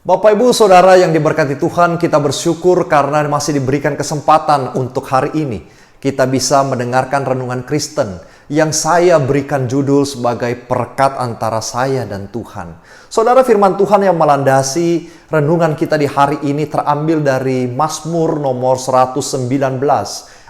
Bapak Ibu Saudara yang diberkati Tuhan, kita bersyukur karena masih diberikan kesempatan untuk hari ini kita bisa mendengarkan renungan Kristen yang saya berikan judul sebagai perekat antara saya dan Tuhan. Saudara, firman Tuhan yang melandasi renungan kita di hari ini terambil dari Mazmur nomor 119,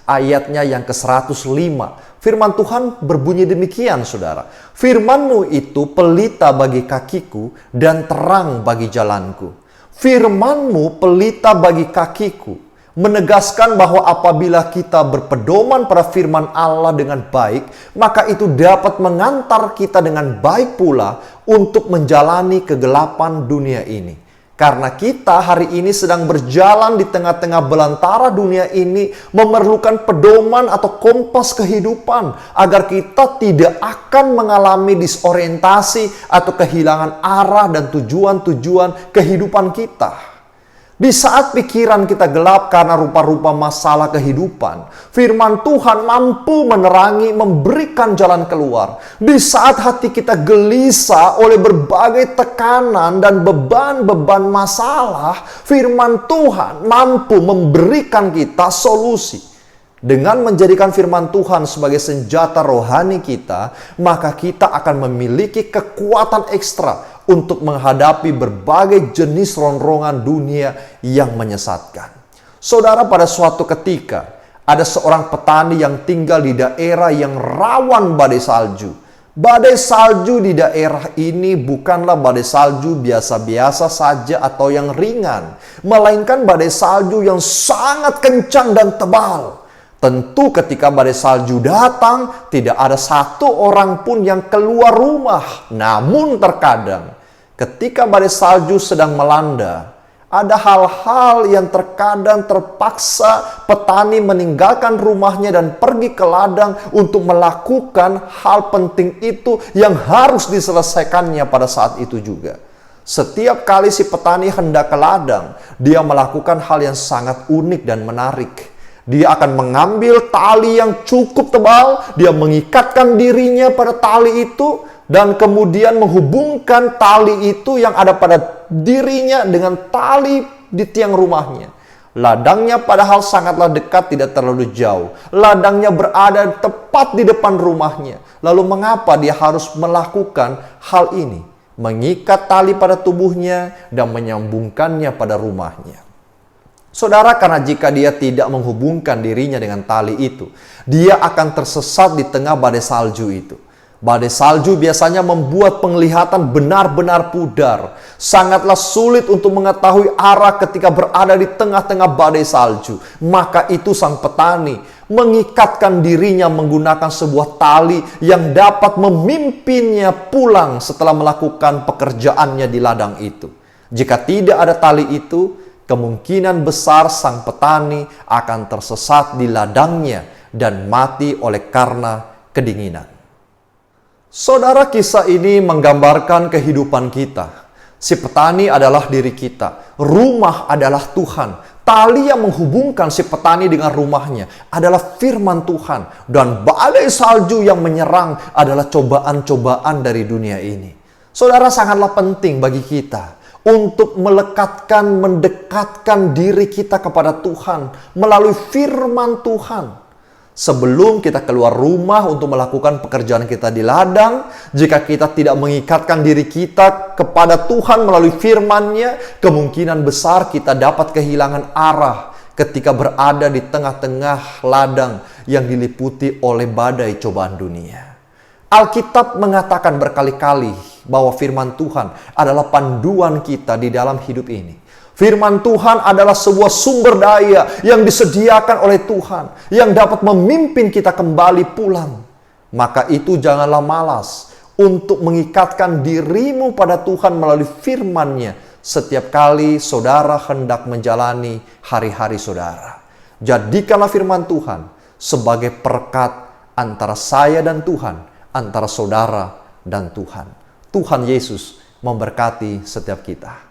ayatnya yang ke-105. Firman Tuhan berbunyi demikian, saudara. Firman-Mu itu pelita bagi kakiku dan terang bagi jalanku. Firman-Mu pelita bagi kakiku. Menegaskan bahwa apabila kita berpedoman pada firman Allah dengan baik, maka itu dapat mengantar kita dengan baik pula untuk menjalani kegelapan dunia ini. Karena kita hari ini sedang berjalan di tengah-tengah belantara dunia ini, memerlukan pedoman atau kompas kehidupan agar kita tidak akan mengalami disorientasi atau kehilangan arah dan tujuan-tujuan kehidupan kita. Di saat pikiran kita gelap karena rupa-rupa masalah kehidupan, firman Tuhan mampu menerangi, memberikan jalan keluar. Di saat hati kita gelisah oleh berbagai tekanan dan beban-beban masalah, firman Tuhan mampu memberikan kita solusi. Dengan menjadikan firman Tuhan sebagai senjata rohani kita, maka kita akan memiliki kekuatan ekstra untuk menghadapi berbagai jenis ronrongan dunia yang menyesatkan. Saudara, pada suatu ketika ada seorang petani yang tinggal di daerah yang rawan badai salju. Badai salju di daerah ini bukanlah badai salju biasa-biasa saja atau yang ringan, melainkan badai salju yang sangat kencang dan tebal. Tentu ketika badai salju datang, tidak ada satu orang pun yang keluar rumah. Namun terkadang ketika badai salju sedang melanda, ada hal-hal yang terkadang terpaksa petani meninggalkan rumahnya dan pergi ke ladang untuk melakukan hal penting itu yang harus diselesaikannya pada saat itu juga. Setiap kali si petani hendak ke ladang, dia melakukan hal yang sangat unik dan menarik. Dia akan mengambil tali yang cukup tebal, dia mengikatkan dirinya pada tali itu, dan kemudian menghubungkan tali itu yang ada pada dirinya dengan tali di tiang rumahnya. Ladangnya padahal sangatlah dekat, tidak terlalu jauh. Ladangnya berada tepat di depan rumahnya. Lalu mengapa dia harus melakukan hal ini? Mengikat tali pada tubuhnya dan menyambungkannya pada rumahnya. Saudara, karena jika dia tidak menghubungkan dirinya dengan tali itu, dia akan tersesat di tengah badai salju itu. Badai salju biasanya membuat penglihatan benar-benar pudar. Sangatlah sulit untuk mengetahui arah ketika berada di tengah-tengah badai salju. Maka itu sang petani mengikatkan dirinya menggunakan sebuah tali yang dapat memimpinnya pulang setelah melakukan pekerjaannya di ladang itu. Jika tidak ada tali itu, kemungkinan besar sang petani akan tersesat di ladangnya dan mati oleh karena kedinginan. Saudara, kisah ini menggambarkan kehidupan kita. Si petani adalah diri kita. Rumah adalah Tuhan. Tali yang menghubungkan si petani dengan rumahnya adalah firman Tuhan. Dan badai salju yang menyerang adalah cobaan-cobaan dari dunia ini. Saudara, sangatlah penting bagi kita untuk mendekatkan diri kita kepada Tuhan melalui firman Tuhan. Sebelum kita keluar rumah untuk melakukan pekerjaan kita di ladang, jika kita tidak mengikatkan diri kita kepada Tuhan melalui firman-Nya, kemungkinan besar kita dapat kehilangan arah ketika berada di tengah-tengah ladang yang diliputi oleh badai cobaan dunia. Alkitab mengatakan berkali-kali bahwa firman Tuhan adalah panduan kita di dalam hidup ini. Firman Tuhan adalah sebuah sumber daya yang disediakan oleh Tuhan, yang dapat memimpin kita kembali pulang. Maka itu janganlah malas untuk mengikatkan dirimu pada Tuhan melalui firman-Nya setiap kali saudara hendak menjalani hari-hari saudara. Jadikanlah firman Tuhan sebagai perekat antara saya dan Tuhan, antara saudara dan Tuhan. Tuhan Yesus memberkati setiap kita.